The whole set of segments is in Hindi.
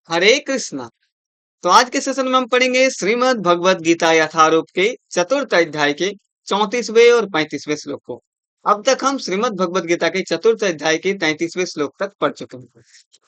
हरे कृष्णा। तो आज के सेशन में हम पढ़ेंगे श्रीमद् भगवत गीता यथारूप के चतुर्थ अध्याय के 34वें और 35वें श्लोक को। अब तक हम श्रीमद् भगवत गीता के चतुर्थ अध्याय के 33वें श्लोक तक पढ़ चुके हैं।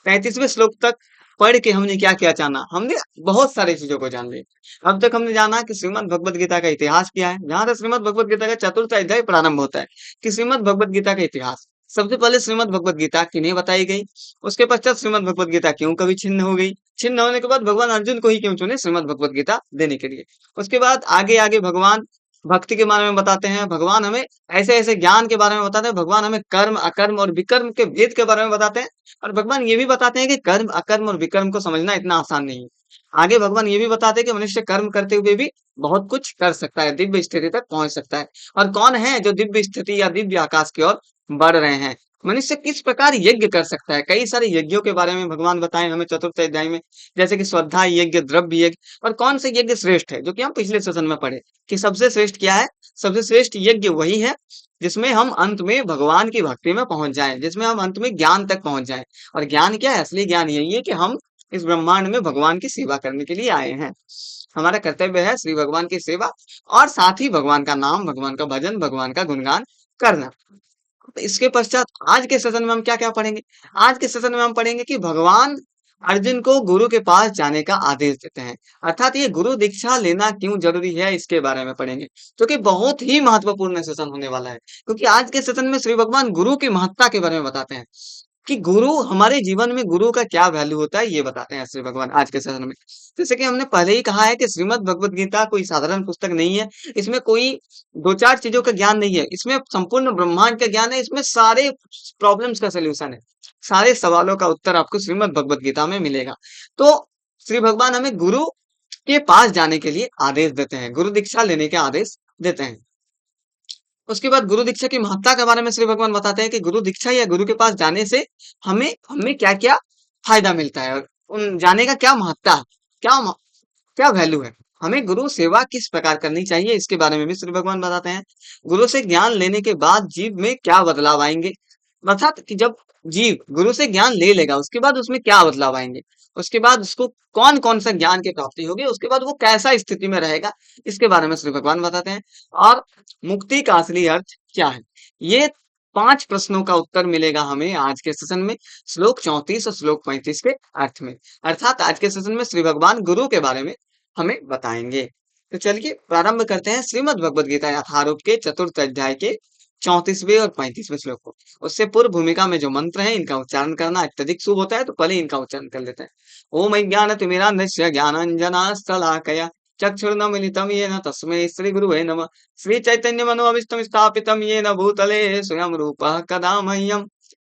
35वें श्लोक तक पढ़ के हमने क्या क्या जाना? हमने बहुत सारी चीजों को जान लिया। अब तक हमने जाना कि श्रीमद् भगवत गीता का इतिहास क्या है, जहां से श्रीमद् भगवत गीता का चतुर्थ अध्याय प्रारंभ होता है कि श्रीमद् भगवत गीता का इतिहास। सबसे पहले श्रीमद् भगवत गीता किन्हें बताई गई, उसके पश्चात श्रीमद् भगवत गीता क्यों कभी छिन्न हो गई, छिन्न होने के बाद भगवान अर्जुन को ही क्यों चुने श्रीमद् भगवत गीता देने के लिए। उसके बाद आगे आगे भगवान भक्ति के बारे में बताते हैं, भगवान हमें ऐसे ऐसे ज्ञान के बारे में बताते हैं, भगवान हमें कर्म अकर्म और विकर्म के भेद के बारे में बताते हैं। और भगवान ये भी बताते हैं कि कर्म अकर्म और विकर्म को समझना इतना आसान नहीं है। आगे भगवान ये भी बताते हैं कि मनुष्य कर्म करते हुए भी बहुत कुछ कर सकता है, दिव्य स्थिति तक पहुंच सकता है। और कौन है जो दिव्य स्थिति या दिव्य आकाश की ओर बढ़ रहे हैं, मनुष्य किस प्रकार यज्ञ कर सकता है। कई सारे यज्ञों के बारे में भगवान बताएं हमें चतुर्थ अध्याय में, जैसे कि श्रद्धा यज्ञ, द्रव्य यज्ञ, और कौन से यज्ञ श्रेष्ठ है, जो कि हम पिछले सेशन में पढ़े कि सबसे श्रेष्ठ क्या है। सबसे श्रेष्ठ यज्ञ वही है जिसमें हम अंत में भगवान की भक्ति में पहुंच जाएं, जिसमें हम अंत में ज्ञान तक पहुंच जाएं। और ज्ञान क्या है? असली ज्ञान यही है कि हम इस ब्रह्मांड में भगवान की सेवा करने के लिए आए हैं। हमारा कर्तव्य है श्री भगवान की सेवा और साथ ही भगवान का नाम, भगवान का भजन, भगवान का गुणगान करना। तो इसके पश्चात आज के सेशन में हम क्या क्या पढ़ेंगे? आज के सेशन में हम पढ़ेंगे कि भगवान अर्जुन को गुरु के पास जाने का आदेश देते हैं, अर्थात ये गुरु दीक्षा लेना क्यों जरूरी है इसके बारे में पढ़ेंगे, जो कि बहुत ही महत्वपूर्ण सेशन होने वाला है। क्योंकि आज के सेशन में श्री भगवान गुरु की महत्ता के बारे में बताते हैं कि गुरु हमारे जीवन में गुरु का क्या वैल्यू होता है, ये बताते हैं श्री भगवान आज के सेशन में। जैसे कि हमने पहले ही कहा है कि श्रीमद् भगवत गीता कोई साधारण पुस्तक नहीं है। इसमें कोई दो चार चीजों का ज्ञान नहीं है, इसमें संपूर्ण ब्रह्मांड का ज्ञान है। इसमें सारे प्रॉब्लम्स का सोल्यूशन है, सारे सवालों का उत्तर आपको श्रीमद् भगवत गीता में मिलेगा। तो श्री भगवान हमें गुरु के पास जाने के लिए आदेश देते हैं, गुरु दीक्षा लेने के आदेश देते हैं। उसके बाद गुरु दीक्षा की महत्ता के बारे में श्री भगवान बताते हैं कि गुरु दीक्षा या गुरु के पास जाने से हमें हमें क्या क्या फायदा मिलता है, और उन जाने का क्या महत्ता है, क्या क्या वैल्यू है, हमें गुरु सेवा किस प्रकार करनी चाहिए, इसके बारे में भी श्री भगवान बताते हैं। गुरु से ज्ञान लेने के बाद जीव में क्या बदलाव आएंगे, अर्थात कि जब जीव गुरु से ज्ञान ले लेगा उसके बाद उसमें क्या बदलाव आएंगे, उसके बाद उसको कौन कौन सा ज्ञान की प्राप्ति होगी, उसके बाद वो कैसा स्थिति में रहेगा, इसके बारे में श्री भगवान बताते हैं। और मुक्ति का असली अर्थ क्या है, ये 5 प्रश्नों का उत्तर मिलेगा हमें आज के सेशन में, श्लोक 34 और श्लोक 35 के अर्थ में। अर्थात आज के सेशन में श्री भगवान गुरु के बारे में हमें बताएंगे। तो चलिए प्रारंभ करते हैं श्रीमद् भगवत गीता यथारूप के चतुर्थ अध्याय के 34वें और 35वें श्लोक को। उससे पूर्व भूमिका में जो मंत्र है इनका उच्चारण करना अत्यधिक शुभ होता है, तो पहले इनका उच्चारण कर लेते हैं। ओम ज्ञानतिमिरान्धस्य ज्ञानाञ्जनाशलाकया चक्षुर्नमिलितं येन तस्मै श्रीगुरुवे नमः। श्रीचैतन्यमनोभीष्टं स्थापितं येन भूतले स्वयं रूपः कदा मह्यं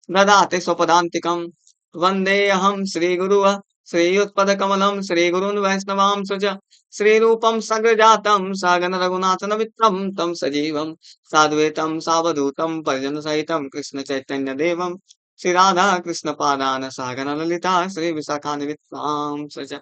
ददाति स्वपदान्तिकं। वन्देऽहं श्रीगुरुः श्रीयुत्पदकमलं श्रीगुरून् वैष्णवांश्च श्रीरूपं सग्रजातं सहगण रघुनाथनमित्रं तं सजीवं साद्वैतं सावधूतं परिजनसहितं कृष्णचैतन्यदेवं श्रीराधा कृष्णपादान् सहगण ललिता श्रीविशाखान्वितांश्च।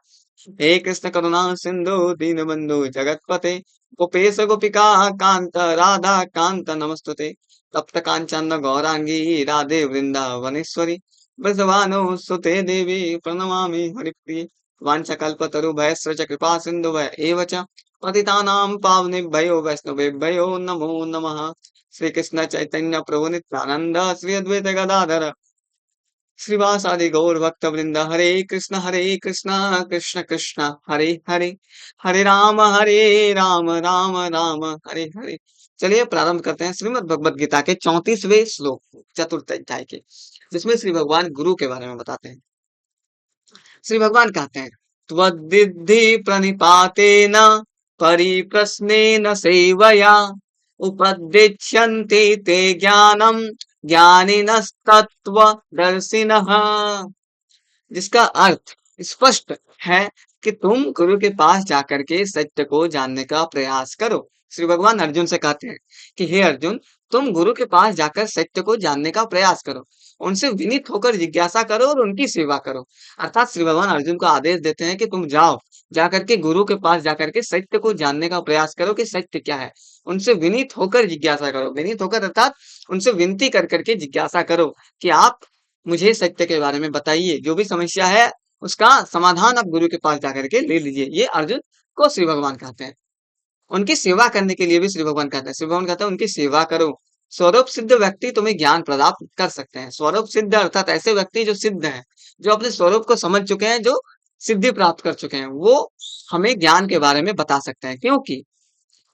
हे कृष्ण करुणा सिंधु दीनबंधु जगतपते गोपेश गोपिका कांत राधा कांत नमस्तुते। तप्त कांचन गौरांगी राधे वृंदावनेश्वरी ब्रजवानुसुते देवी प्रणमामि हरिप्रिये। वाञ्छकल्पतरुभयश्च कृपा सिन्धुभय एव च पतितानां पावनेभ्यो वैष्णवेभ्यो नमो नमः। श्री कृष्ण चैतन्य प्रभु नित्यानंद श्री अद्वैत गदाधर श्रीवासादि गौर भक्त वृंद हरे कृष्ण कृष्ण कृष्ण हरे हरे, हरे राम राम राम हरे हरे। चलिए प्रारंभ करते हैं श्रीमद् भगवत गीता के 34वें श्लोक चतुर्थ अध्याय के, जिसमें श्री भगवान गुरु के बारे में बताते हैं। श्री भगवान कहते हैं त्वद्विद्धि प्रणिपातेन परिप्रश्नेन सेवया उपदिच्यन्ते ते ज्ञानम ज्ञानिनस्तत्त्वदर्शिनः। जिसका अर्थ स्पष्ट है कि तुम गुरु के पास जाकर के सत्य को जानने का प्रयास करो। श्री भगवान अर्जुन से कहते हैं कि हे अर्जुन, तुम गुरु के पास जाकर सत्य को जानने का प्रयास करो, उनसे विनीत होकर जिज्ञासा करो और उनकी सेवा करो। अर्थात श्री भगवान अर्जुन को आदेश देते हैं कि तुम जाओ, जाकर के गुरु के पास जाकर के सत्य को जानने का प्रयास करो कि सत्य क्या है, उनसे विनीत होकर जिज्ञासा करो। विनीत होकर अर्थात उनसे विनती कर करके जिज्ञासा करो कि आप मुझे सत्य के बारे में बताइए, जो भी समस्या है उसका समाधान आप गुरु के पास जाकर के ले लीजिए। ये अर्जुन को श्री भगवान कहते हैं। उनकी सेवा करने के लिए भी श्री भगवान कहते हैं। श्री भगवान कहते हैं उनकी सेवा करो। स्वरूप सिद्ध व्यक्ति तुम्हें ज्ञान प्रदान कर सकते हैं। स्वरूप सिद्ध अर्थात ऐसे व्यक्ति जो सिद्ध हैं, जो अपने स्वरूप को समझ चुके हैं, जो सिद्धि प्राप्त कर चुके हैं, वो हमें ज्ञान के बारे में बता सकते हैं। क्योंकि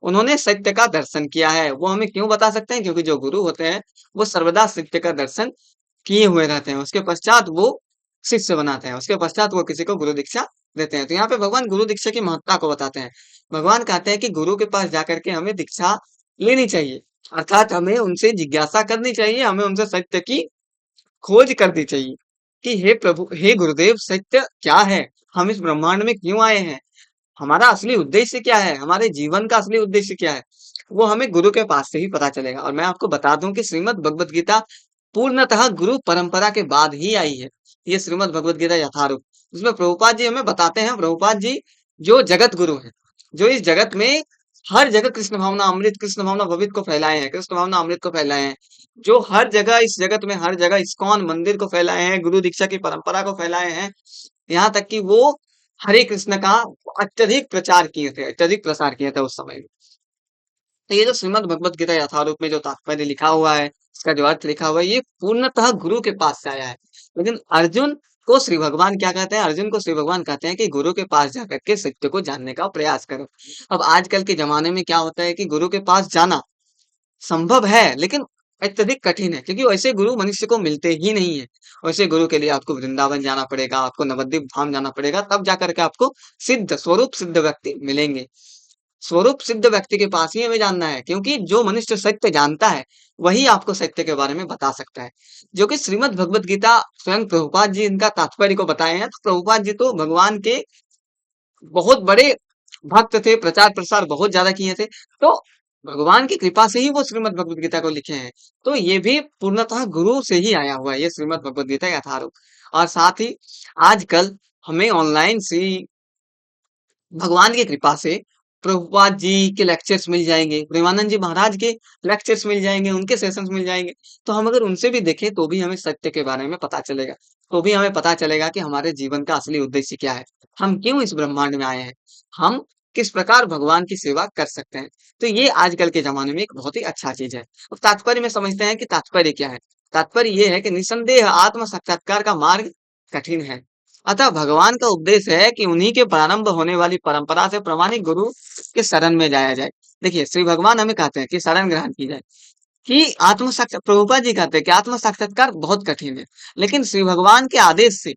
उन्होंने सत्य का दर्शन किया है। वो हमें क्यों बता सकते हैं? क्योंकि जो गुरु होते हैं, वो सर्वदा सत्य का दर्शन किए हुए रहते हैं। उसके पश्चात वो शिष्य बनाते हैं, उसके पश्चात वो किसी को गुरु दीक्षा देते हैं। तो यहाँ पे भगवान गुरु दीक्षा की महत्ता को बताते हैं। भगवान कहते हैं कि गुरु के पास जाकर के हमें दीक्षा लेनी चाहिए, अर्थात हमें उनसे जिज्ञासा करनी चाहिए, हमें उनसे सत्य की खोज करनी चाहिए कि हे प्रभु, हे गुरुदेव, सत्य क्या है? हम इस ब्रह्मांड में क्यों आए हैं? हमारा असली उद्देश्य क्या है? हमारे जीवन का असली उद्देश्य क्या है? वो हमें गुरु के पास से ही पता चलेगा। और मैं आपको बता दूं कि श्रीमद् भगवत गीता पूर्णतः गुरु परंपरा के बाद ही आई है। ये श्रीमद् भगवत गीता यथारूप, इसमें प्रभुपाद जी हमें बताते हैं, प्रभुपाद जी जो जगत गुरु हैं, जो इस जगत में हर जगह कृष्ण भावना अमृत, कृष्ण भावना भवित को फैलाए हैं, कृष्ण भावना अमृत को फैलाए हैं, जो हर जगह इस जगत में हर जगह इस्कॉन मंदिर को फैलाए हैं, गुरु दीक्षा की परंपरा को फैलाए हैं, यहाँ तक कि वो हरे कृष्ण का अत्यधिक प्रचार किए थे, अत्यधिक प्रसार किया था उस समय में। तो ये जो श्रीमद् भगवत गीता यथारूप में जो तात्पर्य लिखा हुआ है, इसका जो अर्थ लिखा हुआ है, ये पूर्णतः गुरु के पास से आया है। लेकिन अर्जुन को श्री भगवान क्या कहते हैं? अर्जुन को श्री भगवान कहते हैं कि गुरु के पास जाकर के सत्य को जानने का प्रयास करो। अब आजकल के जमाने में क्या होता है कि गुरु के पास जाना संभव है, लेकिन अत्यधिक कठिन है, क्योंकि वैसे गुरु मनुष्य को मिलते ही नहीं है। वैसे गुरु के लिए आपको वृंदावन जाना पड़ेगा, आपको नवद्वीप धाम जाना पड़ेगा, तब जाकर के आपको सिद्ध स्वरूप सिद्ध व्यक्ति मिलेंगे। स्वरूप सिद्ध व्यक्ति के पास ही हमें जानना है, क्योंकि जो मनुष्य सत्य जानता है, वही आपको सत्य के बारे में बता सकता है। जो कि श्रीमद् भगवत गीता स्वयं प्रभुपाद जी इनका तात्पर्य को बताए हैं। तो प्रभुपाद जी तो भगवान के बहुत बड़े भक्त थे, प्रचार प्रसार बहुत ज्यादा किए थे। तो भगवान की कृपा से ही वो श्रीमद् भगवत गीता को लिखे हैं। तो ये भी पूर्णतः गुरु से ही आया हुआ है, ये श्रीमद् भगवत गीता यथारूप। और साथ ही आजकल हमें ऑनलाइन श्री भगवान की कृपा से प्रभुपाद जी के लेक्चर्स मिल जाएंगे, प्रेमानंद जी महाराज के लेक्चर्स मिल जाएंगे, उनके सेशंस मिल जाएंगे। तो हम अगर उनसे भी देखें तो भी हमें सत्य के बारे में पता चलेगा, तो भी हमें पता चलेगा कि हमारे जीवन का असली उद्देश्य क्या है, हम क्यों इस ब्रह्मांड में आए हैं, हम किस प्रकार भगवान की सेवा कर सकते हैं। तो ये आजकल के जमाने में एक बहुत ही अच्छा चीज है। अब तात्पर्य में समझते हैं कि तात्पर्य क्या है। तात्पर्य ये है कि निसंदेह आत्म साक्षात्कार का मार्ग कठिन है, अतः भगवान का उपदेश है कि उन्हीं के प्रारंभ होने वाली परंपरा से प्रमाणित गुरु के शरण में जाया जाए। देखिए, श्री भगवान हमें कहते हैं कि शरण ग्रहण की जाए, कि आत्म साक्षात प्रभुपाद जी कहते हैं कि आत्म साक्षात्कार बहुत कठिन है, लेकिन श्री भगवान के आदेश से,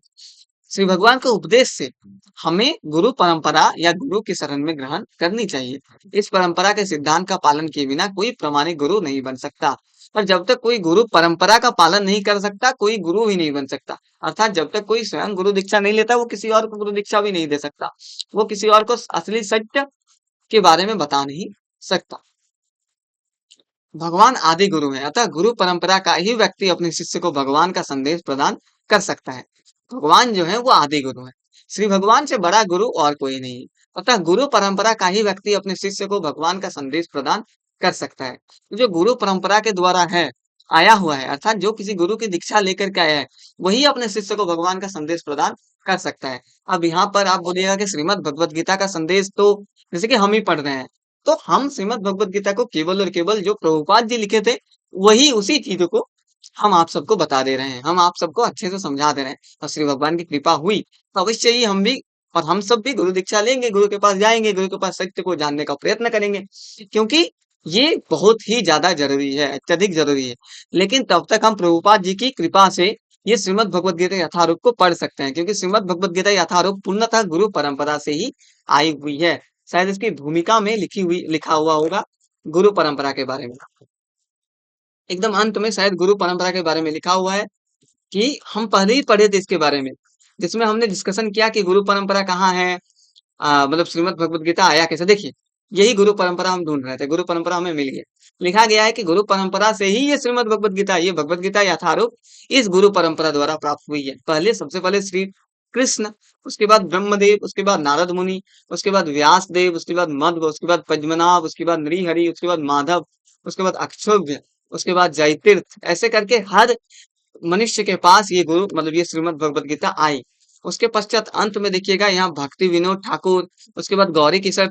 श्री भगवान के उपदेश से हमें गुरु परंपरा या गुरु की शरण में ग्रहण करनी चाहिए। इस परंपरा के सिद्धांत का पालन किए बिना कोई प्रामाणिक गुरु नहीं बन सकता। और जब तक कोई गुरु परंपरा का पालन नहीं कर सकता, कोई गुरु ही नहीं बन सकता। अर्थात जब तक कोई स्वयं गुरु दीक्षा नहीं लेता, वो किसी और को गुरु दीक्षा भी नहीं दे सकता, वो किसी और को असली सत्य के बारे में बता नहीं सकता। भगवान आदि गुरु है, अतः गुरु परंपरा का ही व्यक्ति अपने शिष्य को भगवान का संदेश प्रदान कर सकता है। भगवान जो है वो आदि गुरु है, श्री भगवान से बड़ा गुरु और कोई नहीं है। अतः गुरु परंपरा का ही व्यक्ति अपने शिष्य को भगवान का संदेश प्रदान कर सकता है। जो गुरु परंपरा के द्वारा है, आया हुआ है, अर्थात जो किसी गुरु की दीक्षा लेकर के आया है, वही अपने शिष्य को भगवान का संदेश प्रदान कर सकता है। अब यहाँ पर आप बोलिएगा कि श्रीमद् भगवत गीता का संदेश तो जैसे कि हम ही पढ़ रहे हैं, तो हम श्रीमद् भगवत गीता को केवल और केवल जो प्रभुपाद जी लिखे थे, वही उसी चीजों को हम आप सबको बता दे रहे हैं, हम आप सबको अच्छे से समझा दे रहे हैं। और श्री भगवान की कृपा हुई तो अवश्य ही हम भी और हम सब भी गुरु दीक्षा लेंगे, गुरु के पास जाएंगे, गुरु के पास सत्य को जानने का प्रयत्न करेंगे, क्योंकि ये बहुत ही ज्यादा जरूरी है, अत्यधिक जरूरी है। लेकिन तब तक हम प्रभुपाद जी की कृपा से ये श्रीमद् भगवत गीता यथारूप को पढ़ सकते हैं, क्योंकि श्रीमद् भगवत गीता यथारूप पूर्णतः गुरु परंपरा से ही आई हुई है। शायद इसकी भूमिका में लिखा हुआ होगा गुरु परंपरा के बारे में, एकदम अंत में शायद गुरु परंपरा के बारे में लिखा हुआ है, कि हम पहले ही पढ़े थे इसके बारे में, जिसमें हमने डिस्कशन किया कि गुरु परंपरा कहाँ है, मतलब श्रीमद् भगवत गीता आया कैसे। देखिए, यही गुरु परंपरा हम ढूंढ रहे थे, गुरु परंपरा हमें मिल गया। लिखा गया है कि गुरु परंपरा से ही ये श्रीमद् भगवत गीता, ये भगवत गीता यथारूप इस गुरु परंपरा द्वारा प्राप्त हुई है। पहले सबसे पहले श्री कृष्ण, उसके बाद ब्रह्मदेव, उसके बाद नारद मुनि, उसके बाद व्यास देव, उसके बाद मध्व, उसके बाद पद्मनाभ, उसके बाद नृहरि, उसके बाद माधव, उसके बाद अक्षोभ्य, उसके बाद जयतीर्थ, ऐसे करके हर मनुष्य के पास ये गुरु मतलब ये श्रीमद् भगवत गीता आई। उसके पश्चात अंत में देखिएगा यहाँ भक्ति विनोद ठाकुर, उसके बाद गौरी किशोर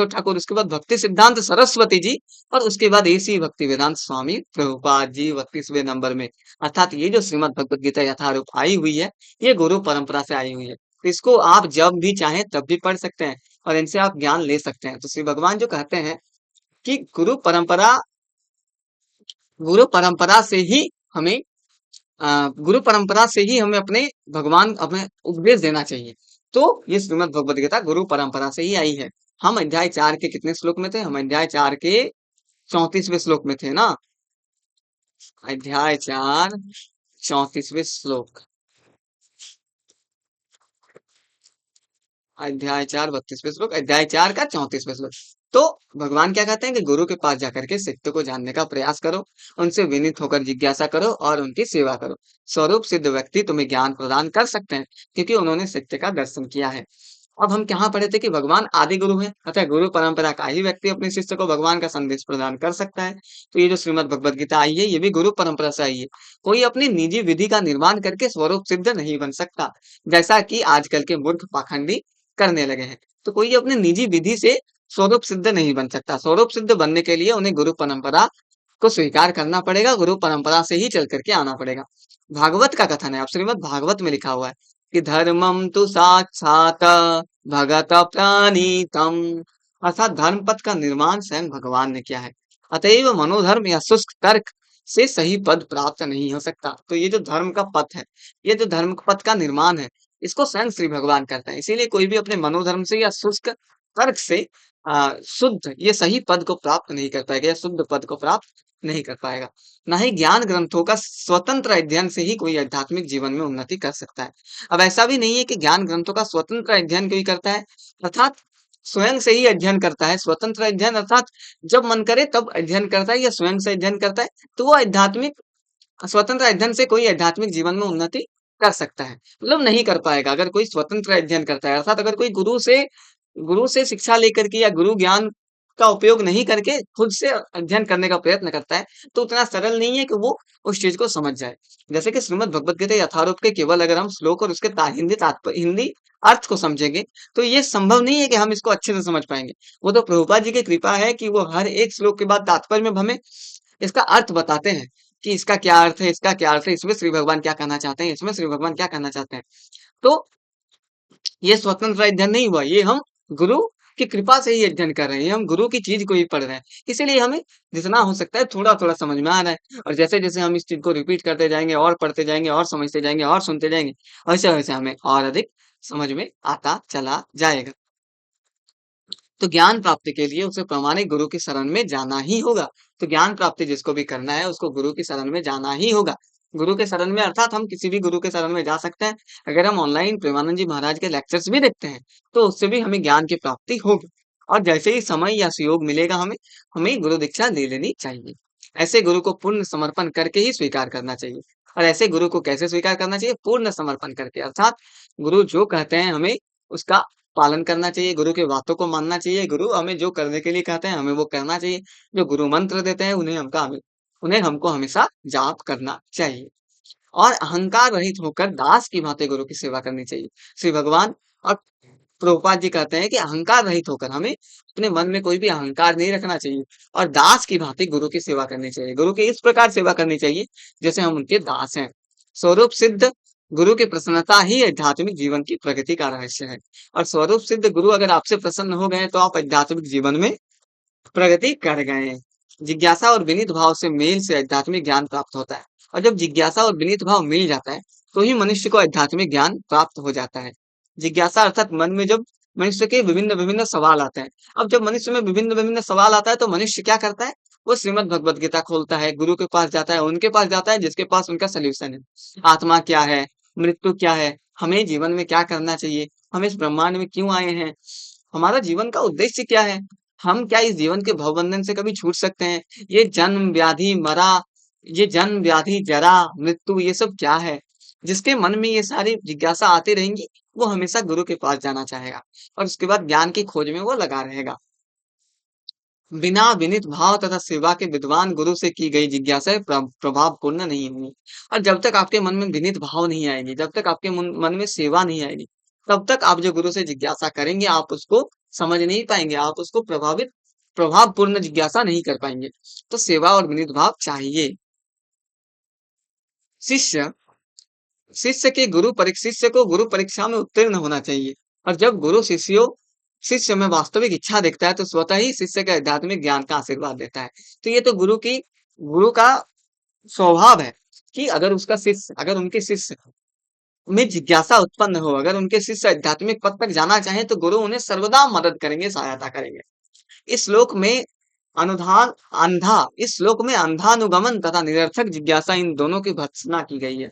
ठाकुर, उसके बाद भक्ति सिद्धांत सरस्वती जी और उसके बाद एसी भक्ति वेदांत स्वामी प्रभुपाद जी 32वें नंबर में। अर्थात ये जो श्रीमद् भगवत गीता यथारूप आई हुई है, ये गुरु परंपरा से आई हुई है। तो इसको आप जब भी चाहें तब भी पढ़ सकते हैं और इनसे आप ज्ञान ले सकते हैं। तो श्री भगवान जो कहते हैं कि हमें गुरु परंपरा से ही हमें अपने भगवान अपने उपदेश देना चाहिए। तो ये श्रीमद् भगवत गीता गुरु परंपरा से ही आई है। हम अध्याय 4 के कितने श्लोक में थे? हम अध्याय 4 के 34वें श्लोक में थे ना? अध्याय 4 34वें श्लोक। अध्याय 4 32वें श्लोक, अध्याय 4 का 34वें श्लोक। तो भगवान क्या कहते हैं कि गुरु के पास जाकर के सत्य को जानने का प्रयास करो, उनसे विनीत होकर जिज्ञासा करो और उनकी सेवा करो। स्वरूप सिद्ध व्यक्ति तुम्हें ज्ञान प्रदान कर सकते हैं क्योंकि उन्होंने सत्य का दर्शन किया है। अब हम कहाँ पढ़े थे कि भगवान आदि गुरु हैं, अतः गुरु परंपरा का ही व्यक्ति अपने शिष्य को भगवान का संदेश प्रदान कर सकता है। तो ये जो श्रीमद् भगवत गीता आई है, ये भी गुरु परंपरा से आई है। कोई अपनी निजी विधि का निर्माण करके स्वरूप सिद्ध नहीं बन सकता, जैसा कि आजकल के मूर्ख पाखंडी करने लगे हैं। तो कोई अपनी निजी विधि से स्वरूप सिद्ध नहीं बन सकता। स्वरूप सिद्ध बनने के लिए उन्हें गुरु परंपरा को स्वीकार करना पड़ेगा, गुरु परंपरा से ही चल करके आना पड़ेगा। भागवत का कथन है, अब श्रीमद् भागवत में लिखा हुआ है कि धर्मम तु साक्षात भगत प्रणीतम, अर्थात धर्म पथ का निर्माण स्वयं भगवान ने किया है। अतएव मनोधर्म या शुष्क तर्क से सही पद प्राप्त नहीं हो सकता। तो ये जो धर्म का पथ है, ये जो धर्म पथ का निर्माण है, इसको स्वयं श्री भगवान करते हैं। इसीलिए कोई भी अपने मनोधर्म से या शुष्क तर्क से शुद्ध ये सही पद को प्राप्त नहीं कर पाएगा या शुद्ध पद को प्राप्त नहीं कर पाएगा। ना ही ज्ञान ग्रंथों का स्वतंत्र अध्ययन से ही कोई आध्यात्मिक जीवन में उन्नति कर सकता है। अब ऐसा भी नहीं है कि ज्ञान ग्रंथों का स्वतंत्र अध्ययन कोई करता है, अर्थात स्वयं से ही अध्ययन करता है। स्वतंत्र अध्ययन अर्थात जब मन करे तब अध्ययन करता है या स्वयं से अध्ययन करता है, तो वो आध्यात्मिक स्वतंत्र अध्ययन से कोई आध्यात्मिक जीवन में उन्नति कर सकता है, मतलब नहीं कर पाएगा अगर कोई स्वतंत्र अध्ययन करता है। अर्थात अगर कोई गुरु से शिक्षा लेकर के या गुरु ज्ञान का उपयोग नहीं करके खुद से अध्ययन करने का प्रयत्न करता है, तो उतना सरल नहीं है कि वो उस चीज को समझ जाए। जैसे कि श्रीमद् भगवत गीता यथारूप के केवल अगर हम श्लोक और उसके हिंदी अर्थ को समझेंगे, तो ये संभव नहीं है कि हम इसको अच्छे से समझ पाएंगे। वो तो प्रभुपाद जी की कृपा है कि वो हर एक श्लोक के बाद तात्पर्य में हमें इसका अर्थ बताते हैं कि इसका क्या अर्थ है, इसका क्या अर्थ है, इसमें श्री भगवान क्या कहना चाहते हैं, इसमें श्री भगवान क्या कहना चाहते हैं। तो ये स्वतंत्र अध्ययन नहीं हुआ, ये हम गुरु की कृपा से ही अध्ययन कर रहे हैं, हम गुरु की चीज को ही पढ़ रहे हैं। इसीलिए हमें जितना हो सकता है थोड़ा थोड़ा समझ में आ रहा है, और जैसे जैसे हम इस चीज को रिपीट करते जाएंगे और पढ़ते जाएंगे और समझते जाएंगे और सुनते जाएंगे, वैसे वैसे हमें और अधिक समझ में आता चला जाएगा। तो ज्ञान प्राप्ति के लिए उसे प्रामाणिक गुरु की शरण में जाना ही होगा। तो ज्ञान प्राप्ति जिसको भी करना है उसको गुरु की शरण में जाना ही होगा। गुरु के शरण में अर्थात हम किसी भी गुरु के शरण में जा सकते हैं। अगर हम ऑनलाइन प्रेमानंद जी महाराज के लेक्चर्स भी देखते हैं, तो उससे भी हमें ज्ञान की प्राप्ति होगी। और जैसे ही समय या सुयोग मिलेगा हमें, हमें गुरु दीक्षा ले लेनी चाहिए। ऐसे गुरु को पूर्ण समर्पण करके ही स्वीकार करना चाहिए। और ऐसे गुरु को कैसे स्वीकार करना चाहिए? पूर्ण समर्पण करके, अर्थात गुरु जो कहते हैं हमें उसका पालन करना चाहिए, गुरु की बातों को मानना चाहिए, गुरु हमें जो करने के लिए कहते हैं हमें वो करना चाहिए। जो गुरु मंत्र देते हैं उन्हें हमको हमेशा जाप करना चाहिए। और अहंकार रहित होकर दास की भांति गुरु की सेवा करनी चाहिए। श्री भगवान और प्रभुपाद जी कहते हैं कि अहंकार रहित होकर हमें अपने मन में कोई भी अहंकार नहीं रखना चाहिए और दास की भांति गुरु की सेवा करनी चाहिए। गुरु की इस प्रकार सेवा करनी चाहिए जैसे हम उनके दास हैं। स्वरूप सिद्ध गुरु की प्रसन्नता ही आध्यात्मिक जीवन की प्रगति का रहस्य है। और स्वरूप सिद्ध गुरु अगर आपसे प्रसन्न हो गए तो आप आध्यात्मिक जीवन में प्रगति कर गए। जिज्ञासा और विनीत भाव से मेल से आध्यात्मिक ज्ञान प्राप्त होता है। और जब जिज्ञासा और विनीत भाव मिल जाता है तो ही मनुष्य को आध्यात्मिक ज्ञान प्राप्त हो जाता है। जिज्ञासा अर्थात मन में जब मनुष्य के विभिन्न विभिन्न सवाल आते हैं। अब जब मनुष्य में विभिन्न विभिन्न सवाल आता है तो मनुष्य क्या करता है? वो श्रीमद् भगवत गीता खोलता है, गुरु के पास जाता है, उनके पास जाता है जिसके पास उनका सोल्यूशन है। आत्मा क्या है, मृत्यु क्या है, हमें जीवन में क्या करना चाहिए, हम इस ब्रह्मांड में क्यों आए हैं, हमारा जीवन का उद्देश्य क्या है, हम क्या इस जीवन के भवबंधन से कभी छूट सकते हैं, ये जन्म व्याधि जरा मृत्यु ये सब क्या है। जिसके मन में ये सारी जिज्ञासा आती रहेंगी वो हमेशा गुरु के पास जाना चाहेगा और उसके बाद ज्ञान की खोज में वो लगा रहेगा। बिना विनित भाव तथा सेवा के विद्वान गुरु से की गई जिज्ञासाएं प्रभावपूर्ण नहीं होंगी। और जब तक आपके मन में विनित भाव नहीं आएगी, जब तक आपके मन में सेवा नहीं आएगी, तब तक आप जो गुरु से जिज्ञासा करेंगे, आप उसको समझ नहीं पाएंगे, आप उसको प्रभावपूर्ण जिज्ञासा नहीं कर पाएंगे। तो सेवा और विनित भाव चाहिए। शिष्य शिष्य को गुरु परीक्षा में उत्तीर्ण होना चाहिए। और जब गुरु शिष्य में वास्तविक इच्छा देखता है, तो स्वतः ही शिष्य के आध्यात्मिक ज्ञान का आशीर्वाद देता है। तो ये तो गुरु का स्वभाव है कि अगर उनके शिष्य में जिज्ञासा उत्पन्न हो, अगर उनके शिष्य आध्यात्मिक पथ तक जाना चाहे, तो गुरु उन्हें सर्वदा मदद करेंगे, सहायता करेंगे। इस श्लोक में अनुधान अंधा इस श्लोक में अंधानुगमन तथा निरर्थक जिज्ञासा, इन दोनों की भर्त्सना की गई है।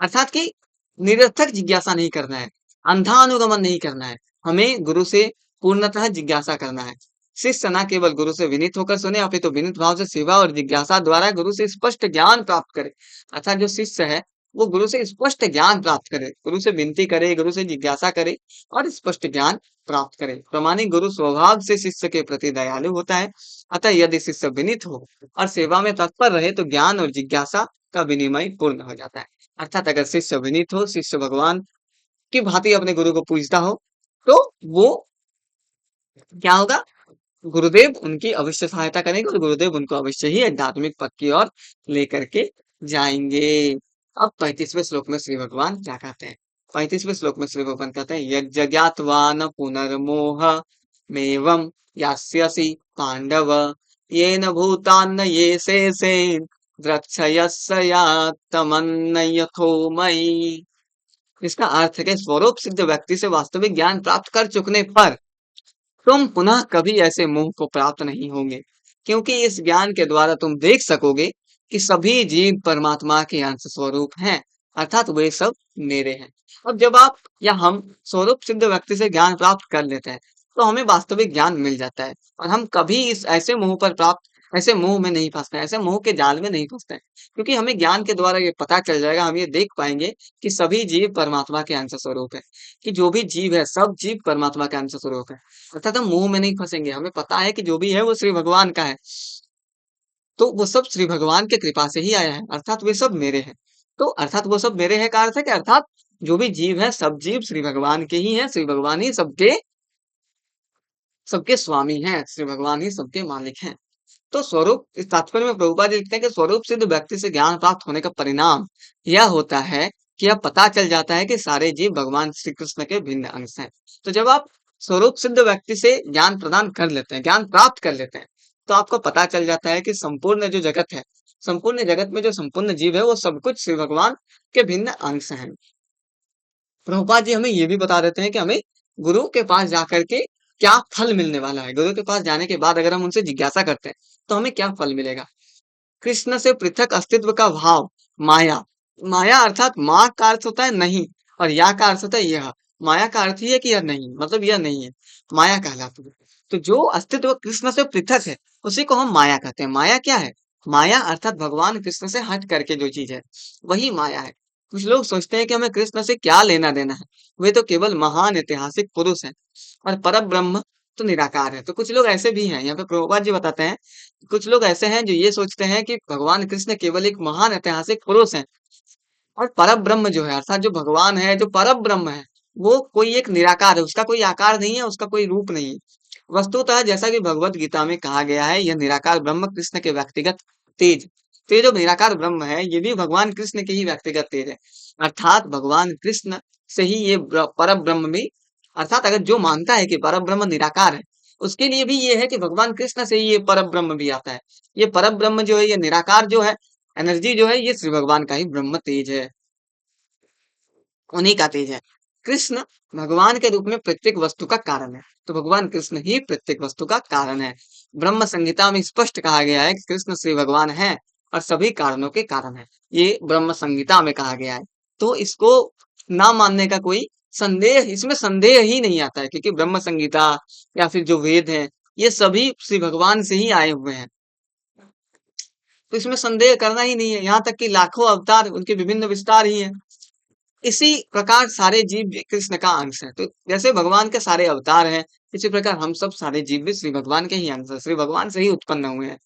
अर्थात कि निरर्थक जिज्ञासा नहीं करना है, अंधा अनुगमन नहीं करना है, हमें गुरु से पूर्णतः जिज्ञासा करना है। शिष्य न केवल गुरु से विनीत होकर सुने, अपितु विनीत भाव से सेवा और जिज्ञासा द्वारा गुरु से स्पष्ट ज्ञान प्राप्त करे। अर्थात जो शिष्य है, वो गुरु से स्पष्ट ज्ञान प्राप्त करे, गुरु से विनती करे, गुरु से जिज्ञासा करे और स्पष्ट ज्ञान प्राप्त करे। प्रमाणिक गुरु स्वभाव से शिष्य के प्रति दयालु होता है। अतः यदि शिष्य विनीत हो और सेवा में तत्पर रहे, तो ज्ञान और जिज्ञासा का विनिमय पूर्ण हो जाता है। अर्थात अगर शिष्य विनीत हो, शिष्य भगवान की भांति अपने गुरु को पूजता हो, तो वो क्या होगा, गुरुदेव उनकी अवश्य सहायता करेंगे और गुरुदेव उनको अवश्य ही आध्यात्मिक पथ की ओर लेकर के जाएंगे। अब 35वें श्लोक में श्री भगवान क्या कहते हैं? 35वें श्लोक में श्री भगवान कहते हैं, यज्ञात्वा न पुनर्मोह मेवं यास्यसि पांडव येन भूतान्न ये से द्रक्षयस्य यात्तमन्नयथो मयि। इसका अर्थ है कि स्वरूप सिद्ध व्यक्ति से वास्तविक ज्ञान प्राप्त कर चुकने पर तुम पुनः कभी ऐसे मोह को प्राप्त नहीं होंगे, क्योंकि इस ज्ञान के द्वारा तुम देख सकोगे कि सभी जीव परमात्मा के अंश स्वरूप हैं, अर्थात वे सब मेरे हैं। अब जब आप या हम स्वरूप सिद्ध व्यक्ति से ज्ञान प्राप्त कर लेते हैं, तो हमें वास्तविक ज्ञान मिल जाता है और हम कभी इस ऐसे मोह में नहीं फंसते, ऐसे मोह के जाल में नहीं फंसते हैं, क्योंकि हमें ज्ञान के द्वारा ये पता चल जाएगा, हम ये देख पाएंगे कि सभी जीव परमात्मा के अंश स्वरूप है, कि जो भी जीव है, सब जीव परमात्मा के अंश स्वरूप है। अर्थात हम मुंह में नहीं फंसेंगे, हमें पता है कि जो भी है वो श्री भगवान का है, तो वो सब श्री भगवान के कृपा से ही आया है, अर्थात वे सब मेरे हैं। तो अर्थात वो सब मेरे हैं का अर्थ है कि अर्थात जो भी जीव है, सब जीव श्री भगवान के ही हैं, श्री भगवान ही सबके सबके स्वामी हैं, श्री भगवान ही सबके मालिक हैं। तो स्वरूप इस तात्पर्य में प्रभुपाद जी लिखते हैं कि स्वरूप सिद्ध व्यक्ति से ज्ञान प्राप्त होने का परिणाम यह होता है कि अब पता चल जाता है कि सारे जीव भगवान श्री कृष्ण के भिन्न अंश हैं। तो जब आप स्वरूप सिद्ध व्यक्ति से ज्ञान प्रदान कर लेते हैं, ज्ञान प्राप्त कर लेते हैं, तो आपको पता चल जाता है कि संपूर्ण जो जगत है, संपूर्ण जगत में जो संपूर्ण जीव है, वो सब कुछ श्री भगवान के भिन्न अंश हैं। प्रभुपाद जी हमें ये भी बता देते हैं कि हमें गुरु के पास जाकर के क्या फल मिलने वाला है। गुरु के पास जाने के बाद अगर हम उनसे जिज्ञासा करते हैं, तो हमें क्या फल मिलेगा। कृष्ण से पृथक अस्तित्व का भाव माया। माया अर्थात माँ का अर्थ होता है नहीं, और या का अर्थ होता है यह। माया का अर्थ ही है कि यह नहीं, मतलब यह नहीं है, माया कहलाती है। तो जो अस्तित्व कृष्ण से पृथक है, उसी को हम माया कहते हैं। माया क्या है? माया अर्थात भगवान कृष्ण से हट करके जो चीज है, वही माया है। कुछ लोग सोचते हैं कि हमें कृष्ण से क्या लेना देना है, वे तो केवल महान ऐतिहासिक पुरुष हैं और पर ब्रह्म तो निराकार है। तो कुछ लोग ऐसे भी हैं, यहाँ पे प्रभुपाद जी बताते हैं, कुछ लोग ऐसे हैं जो ये सोचते हैं कि भगवान कृष्ण केवल एक महान ऐतिहासिक पुरुष हैं और परम ब्रह्म जो है, अर्थात जो भगवान है, जो परम ब्रह्म है, वो कोई एक निराकार है, उसका कोई आकार नहीं है, उसका कोई रूप नहीं है। वस्तुतः जैसा कि भगवत गीता में कहा गया है, यह निराकार ब्रह्म कृष्ण के व्यक्तिगत तेज, तो ये जो निराकार ब्रह्म है, ये भी भगवान कृष्ण के ही व्यक्तिगत तेज है। अर्थात भगवान कृष्ण से ही ये परम ब्रह्म भी, अर्थात अगर जो मानता है कि परम ब्रह्म निराकार है, उसके लिए भी ये है कि भगवान कृष्ण से ही ये परम ब्रह्म भी आता है। ये परम ब्रह्म जो है, ये निराकार जो है, एनर्जी जो है, ये श्री भगवान का ही ब्रह्म तेज है, उन्हीं का तेज है। कृष्ण भगवान के रूप में प्रत्येक वस्तु का कारण है, तो भगवान कृष्ण ही प्रत्येक वस्तु का कारण है। ब्रह्म संहिता में स्पष्ट कहा गया है कि कृष्ण श्री भगवान है और सभी कारणों के कारण है, ये ब्रह्म संहिता में कहा गया है। तो इसको ना मानने का कोई संदेह, इसमें संदेह ही नहीं आता है, क्योंकि ब्रह्म संहिता या फिर जो वेद है, ये सभी श्री भगवान से ही आए हुए हैं। तो इसमें संदेह करना ही नहीं है। यहाँ तक कि लाखों अवतार, उनके विभिन्न विस्तार ही हैं। इसी प्रकार सारे जीव भी कृष्ण का अंश हैं। तो जैसे भगवान के सारे अवतार हैं, इसी प्रकार हम सब सारे जीव भी श्री भगवान के ही अंश हैं, श्री भगवान से ही उत्पन्न हुए हैं।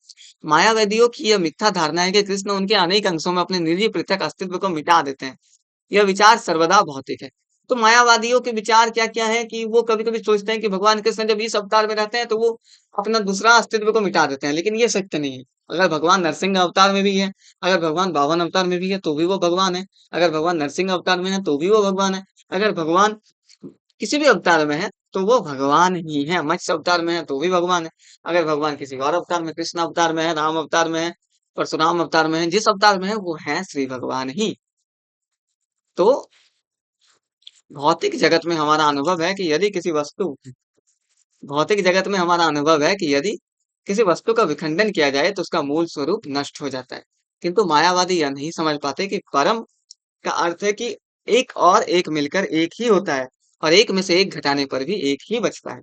मायावादियों की यह मिथ्या धारणा है कि कृष्ण उनके अनेक अंशों में अपने निजी पृथक अस्तित्व को मिटा देते हैं। यह विचार सर्वदा भौतिक है। तो मायावादियों के विचार क्या-क्या है कि वो कभी-कभी सोचते हैं कि भगवान कृष्ण जब इस अवतार में रहते हैं तो वो अपना दूसरा अस्तित्व को मिटा देते हैं, लेकिन ये सत्य नहीं है। अगर भगवान नरसिंह अवतार में भी है, अगर भगवान बावन अवतार में भी है तो भी वो भगवान है, अगर भगवान नरसिंह अवतार में है तो भी वो भगवान है, अगर भगवान किसी भी अवतार में है तो वो भगवान ही है, मत्स्य अवतार में है तो भी भगवान है, अगर भगवान किसी और अवतार में कृष्ण अवतार में है, राम अवतार में है, परशुराम अवतार में है, जिस अवतार में है वो है श्री भगवान ही। तो भौतिक जगत में हमारा अनुभव है कि यदि किसी वस्तु भौतिक जगत में हमारा अनुभव है कि यदि किसी वस्तु का विखंडन किया जाए तो उसका मूल स्वरूप नष्ट हो जाता है। किंतु मायावादी यह नहीं समझ पाते कि परम का अर्थ है कि एक और एक मिलकर एक ही होता है और एक में से एक घटाने पर भी एक ही बचता है।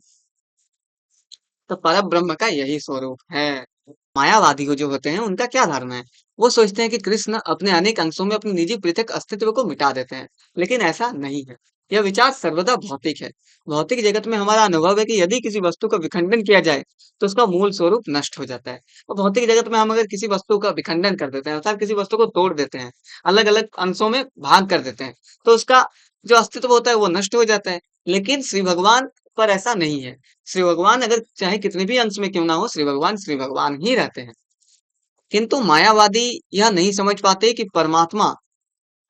तो परम ब्रह्म का यही स्वरूप है। मायावादी को जो होते हैं उनका क्या धारणा है? वो सोचते हैं कि कृष्ण अपने अनेक अंशों में अपनी निजी पृथक अस्तित्व को मिटा देते हैं, लेकिन ऐसा नहीं है। यह विचार सर्वदा भौतिक है। भौतिक जगत में हमारा अनुभव है कि यदि किसी वस्तु का विखंडन किया जाए तो उसका मूल स्वरूप नष्ट हो जाता है। और भौतिक जगत में हम अगर किसी वस्तु का विखंडन कर देते हैं अर्थात किसी वस्तु को तोड़ देते हैं, अलग अलग अंशों में भाग कर देते हैं, तो उसका जो अस्तित्व होता है वो नष्ट हो जाता है। लेकिन श्री भगवान पर ऐसा नहीं है। श्री भगवान अगर चाहे कितने भी अंश में क्यों ना हो, श्री भगवान ही रहते हैं। किंतु मायावादी यह नहीं समझ पाते कि परमात्मा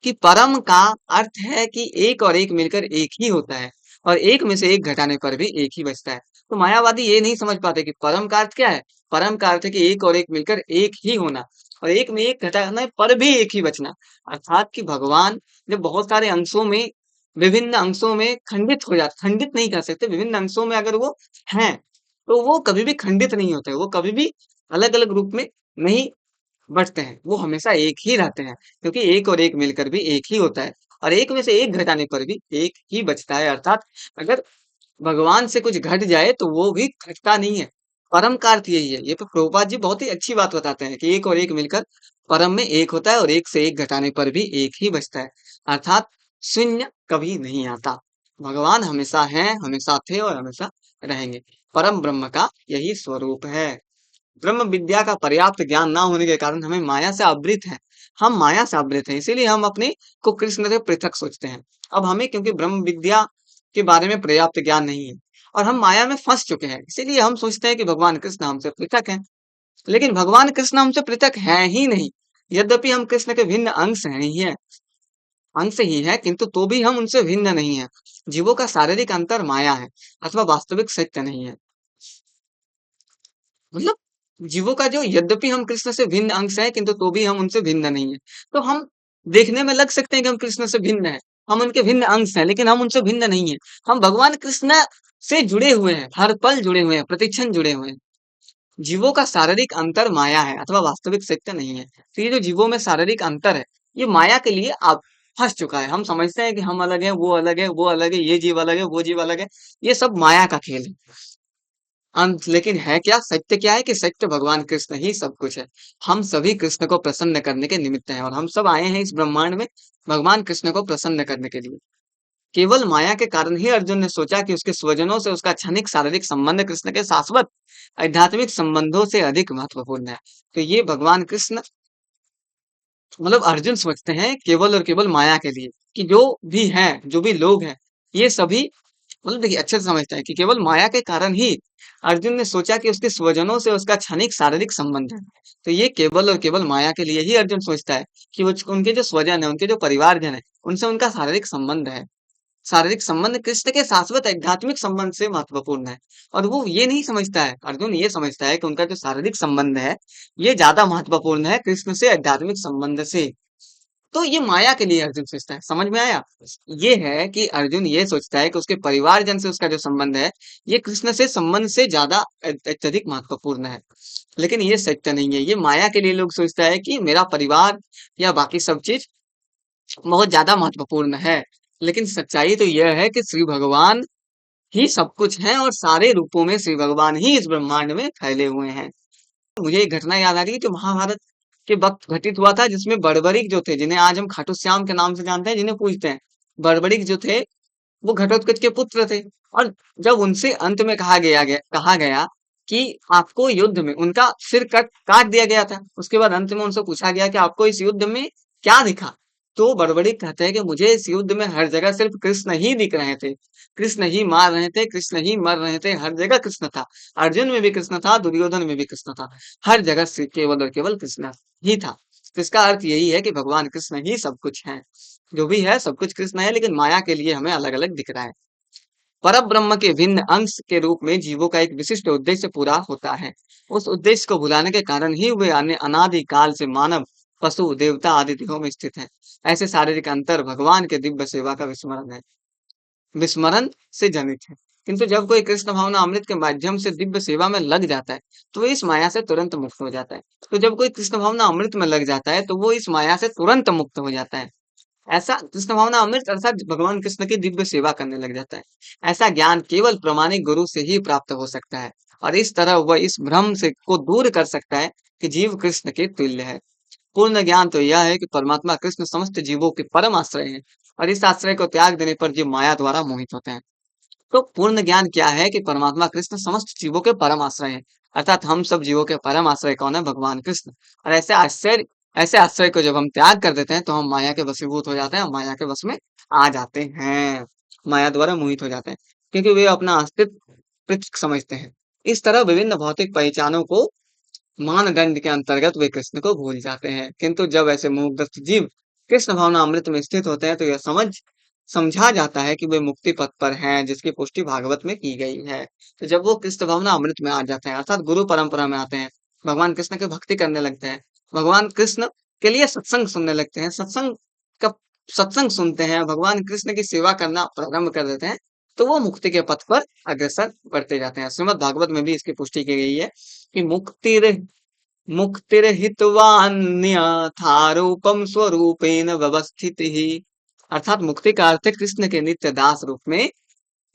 कि परम का अर्थ है कि एक और एक मिलकर एक ही होता है और एक में से एक घटाने पर भी एक ही बचता है। तो मायावादी ये नहीं समझ पाते कि परम का अर्थ क्या है? परम का अर्थ है कि एक और एक मिलकर एक ही होना और एक में एक घटाने पर भी एक ही बचना। अर्थात कि भगवान जब बहुत सारे अंशों में विभिन्न अंशों में खंडित नहीं कर सकते, विभिन्न अंशों में अगर वो हैं, तो वो कभी भी खंडित नहीं होते, वो कभी भी अलग-अलग रूप में नहीं बँटते हैं, वो हमेशा एक ही रहते हैं, क्योंकि एक और एक मिलकर भी एक ही होता है और एक में से एक घटाने पर भी एक ही बचता है। अर्थात अगर भगवान से कुछ घट जाए तो वो भी घटता नहीं है। परम का अर्थ यही है। ये तो प्रभुपाद जी बहुत ही अच्छी बात बताते हैं कि एक और एक मिलकर परम में एक होता है और एक से एक घटाने पर भी एक ही बचता है। अर्थात शून्य कभी नहीं आता। भगवान हमेशा हैं, हमेशा थे और हमेशा रहेंगे। परम ब्रह्म का यही स्वरूप है। ब्रह्म विद्या का पर्याप्त ज्ञान ना होने के कारण हमें माया से आवृत हैं। हम माया से आवृत हैं, इसीलिए हम अपने को कृष्ण से पृथक सोचते हैं। अब हमें क्योंकि ब्रह्म विद्या के बारे में पर्याप्त ज्ञान नहीं है और हम माया में फंस चुके हैं, इसीलिए हम सोचते हैं कि भगवान कृष्ण हमसे पृथक हैं। लेकिन भगवान कृष्ण हमसे पृथक हैं ही नहीं। यद्यपि हम कृष्ण के भिन्न अंश ही है, किंतु तो भी हम उनसे भिन्न नहीं है। जीवों का शारीरिक अंतर माया है अथवा वास्तविक सत्य नहीं है। मतलब जीवों का जो यद्यपि हम कृष्ण से भिन्न अंश हैं किंतु तो भी हम उनसे भिन्न नहीं है। तो हम देखने में लग सकते हैं कि हम कृष्ण से भिन्न हैं, हम उनके भिन्न अंश हैं, लेकिन हम उनसे भिन्न नहीं है। हम भगवान कृष्ण से जुड़े हुए हैं, हर पल जुड़े हुए हैं, प्रतिक्षण जुड़े हुए हैं। जीवों का शारीरिक अंतर माया है अथवा वास्तविक सत्य नहीं है। तो ये जो जीवों में शारीरिक अंतर है, ये माया के लिए आप फंस चुका है। हम समझते हैं कि हम अलग हैं, वो अलग है, वो अलग है, ये जीव अलग है, वो जीव अलग है। ये सब माया का खेल है। अंत लेकिन है क्या? सत्य क्या है कि सत्य भगवान कृष्ण ही सब कुछ है। हम सभी कृष्ण को प्रसन्न करने के निमित्त हैं और हम सब आए हैं इस ब्रह्मांड में भगवान कृष्ण को प्रसन्न करने के लिए। केवल माया के कारण ही अर्जुन ने सोचा कि उसके स्वजनों से उसका क्षणिक शारीरिक संबंध कृष्ण के शाश्वत आध्यात्मिक संबंधों से अधिक महत्वपूर्ण है। तो ये भगवान कृष्ण मतलब अर्जुन सोचते हैं केवल और केवल माया के लिए कि जो भी हैं, जो भी लोग हैं, ये सभी मतलब देखिए अच्छे से समझते हैं कि केवल माया के कारण ही अर्जुन ने सोचा कि उसके स्वजनों से उसका क्षणिक शारीरिक संबंध है। तो ये केवल और केवल माया के लिए ही अर्जुन सोचता है कि वो उनके जो स्वजन है, उनके जो परिवारजन है, उनसे उनका शारीरिक संबंध है। शारीरिक संबंध कृष्ण के शाश्वत आध्यात्मिक संबंध से महत्वपूर्ण है और वो ये नहीं समझता है, अर्जुन ये समझता है कि उनका जो शारीरिक संबंध है, ये ज्यादा महत्वपूर्ण है कृष्ण से आध्यात्मिक संबंध से। तो ये माया के लिए अर्जुन सोचता है, समझ में आया? ये है कि अर्जुन ये सोचता है कि उसके परिवारजन से उसका जो संबंध है, ये कृष्ण से संबंध से ज्यादा अत्यधिक महत्वपूर्ण है। लेकिन ये सत्य नहीं है, ये माया के लिए लोग सोचता है कि मेरा परिवार या बाकी सब चीज बहुत ज्यादा महत्वपूर्ण है। लेकिन सच्चाई तो यह है कि श्री भगवान ही सब कुछ हैं और सारे रूपों में श्री भगवान ही इस ब्रह्मांड में फैले हुए हैं। मुझे एक घटना याद आ रही है जो महाभारत के वक़्त घटित हुआ था, जिसमें बड़बड़िक जो थे, जिन्हें आज हम खाटू श्याम के नाम से जानते हैं, जिन्हें पूजते हैं। बड़बड़िक जो थे, वो घटोत्कच के पुत्र थे और जब उनसे अंत में कहा गया कि आपको युद्ध में उनका सिर काट दिया गया था। उसके बाद अंत में उनसे पूछा गया कि आपको इस युद्ध में क्या दिखा? तो बड़बड़िक कहते हैं कि मुझे इस युद्ध में हर जगह सिर्फ कृष्ण ही दिख रहे थे। कृष्ण ही मार रहे थे, कृष्ण ही मर रहे थे, हर जगह कृष्ण था। अर्जुन में भी कृष्ण था, दुर्योधन में भी कृष्ण था। हर जगह केवल और केवल कृष्ण ही था। तो इसका अर्थ यही है कि भगवान कृष्ण ही सब कुछ है। जो भी है सब कुछ कृष्ण है, लेकिन माया के लिए हमें अलग-अलग दिख रहा है। परब्रह्म के भिन्न अंश के रूप में जीवों का एक विशिष्ट उद्देश्य पूरा होता है। उस उद्देश्य को भुलाने के कारण ही वे अन्य अनादि काल से मानव, पशु, देवता आदि देहों में स्थित हैं। ऐसे शारीरिक अंतर भगवान के दिव्य सेवा का विस्मरण से जनित है। किंतु जब कोई कृष्ण भावना अमृत के माध्यम से दिव्य सेवा में लग जाता है, तो वो इस माया से तुरंत मुक्त हो जाता है। तो जब कोई कृष्ण भावना अमृत में लग जाता है, तो वो इस माया से तुरंत मुक्त हो जाता है। ऐसा कृष्ण भावना अमृत अर्थात भगवान कृष्ण की दिव्य सेवा करने लग जाता है। ऐसा ज्ञान केवल प्रामाणिक गुरु से ही प्राप्त हो सकता है और इस तरह वह इस भ्रम से को दूर कर सकता है कि जीव कृष्ण के तुल्य है। पूर्ण ज्ञान तो यह है कि परमात्मा कृष्ण समस्त जीवों के परम आश्रय है और इस आश्रय को त्याग देने पर जीव माया द्वारा मोहित होते हैं। तो पूर्ण ज्ञान क्या है कि परमात्मा कृष्ण समस्त जीवों के परम आश्रय है, अर्थात हम सब जीवों के परम आश्रय कौन है? भगवान कृष्ण। और ऐसे आश्रय को जब हम त्याग कर देते हैं तो हम माया के वशीभूत हो जाते हैं, हम माया के वश में आ जाते हैं, माया द्वारा मोहित हो जाते हैं, क्योंकि वे अपना अस्तित्व तुच्छ समझते हैं। इस तरह विभिन्न भौतिक पहचानों को मानदंड के अंतर्गत वे कृष्ण को भूल जाते हैं। किंतु जब ऐसे मोहग्रस्त जीव कृष्ण भावना अमृत में स्थित होते हैं तो यह समझा जाता है कि वे मुक्ति पथ पर हैं, जिसकी पुष्टि भागवत में की गई है। तो जब वो कृष्ण भावना अमृत में आ जाते हैं, अर्थात गुरु परंपरा में आते हैं, भगवान कृष्ण की भक्ति करने लगते हैं, भगवान कृष्ण के लिए सत्संग सुनने लगते हैं, का सत्संग सुनते हैं, भगवान कृष्ण की सेवा करना प्रारंभ कर देते हैं, तो वो मुक्ति के पथ पर अग्रसर बढ़ते जाते हैं। श्रीमद् भागवत में भी इसकी पुष्टि की गई है कि मुक्तिर्हित्वान्यथारूपम स्वरूपेण व्यवस्थितिः। अर्थात मुक्ति का अर्थ है कृष्ण के नित्य दास रूप में,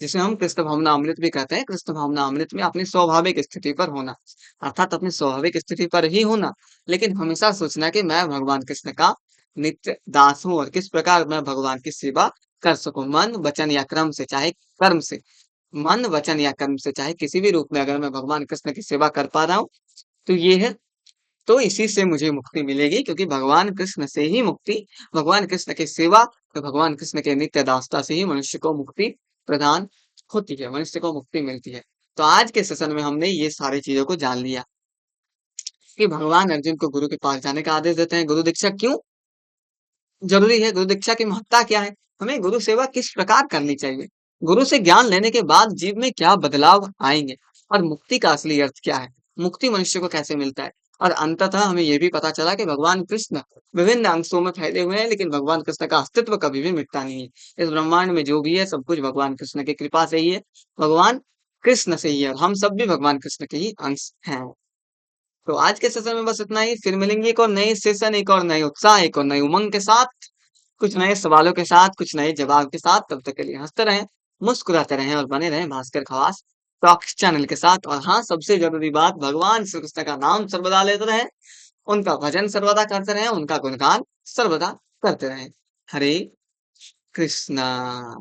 जिसे हम कृष्ण भावना अमृत भी कहते हैं। कृष्ण भावना अमृत में अपनी स्वाभाविक स्थिति पर होना, अर्थात अपनी स्वाभाविक स्थिति पर ही होना, लेकिन हमेशा सोचना कि मैं भगवान कृष्ण का नित्य दास हूँ और किस प्रकार मैं भगवान की सेवा कर सकूं, मन वचन या क्रम से, चाहे कर्म से, मन वचन या कर्म से, चाहे किसी भी रूप में अगर मैं भगवान कृष्ण की सेवा कर पा रहा हूँ तो ये है, तो इसी से मुझे मुक्ति मिलेगी, क्योंकि भगवान कृष्ण से ही मुक्ति, भगवान कृष्ण की सेवा, तो भगवान कृष्ण के नित्य दासता से ही मनुष्य को मुक्ति प्रदान होती है, मनुष्य को मुक्ति मिलती है। तो आज के सेशन में हमने ये सारी चीजों को जान लिया कि भगवान अर्जुन को गुरु के पास जाने का आदेश देते हैं। गुरु दीक्षा क्यों जरूरी है? गुरु दीक्षा की महत्ता क्या है? हमें गुरु सेवा किस प्रकार करनी चाहिए? गुरु से ज्ञान लेने के बाद जीव में क्या बदलाव आएंगे और मुक्ति का असली अर्थ क्या है? मुक्ति मनुष्य को कैसे मिलता है? और अंततः हमें यह भी पता चला कि भगवान कृष्ण विभिन्न अंशों में फैले हुए हैं, लेकिन भगवान कृष्ण का अस्तित्व कभी भी मिटता नहीं है। इस ब्रह्मांड में जो भी है सब कुछ भगवान कृष्ण की कृपा से ही है, भगवान कृष्ण से ही है, हम सब भी भगवान कृष्ण के ही अंश हैं। तो आज के सेशन में बस इतना ही। फिर मिलेंगे एक और नए सेशन, एक और नए उत्साह, एक और नए उमंग के साथ, कुछ नए सवालों के साथ, कुछ नए जवाब के साथ। तब तक के लिए हंसते रहें, मुस्कुराते रहें और बने रहें भास्कर खवास टॉक्स चैनल के साथ। और हाँ, सबसे जरूरी बात, भगवान श्री कृष्ण का नाम सर्वदा लेते रहें, उनका भजन सर्वदा करते रहें, उनका गुणगान सर्वदा करते रहें। हरे कृष्णा।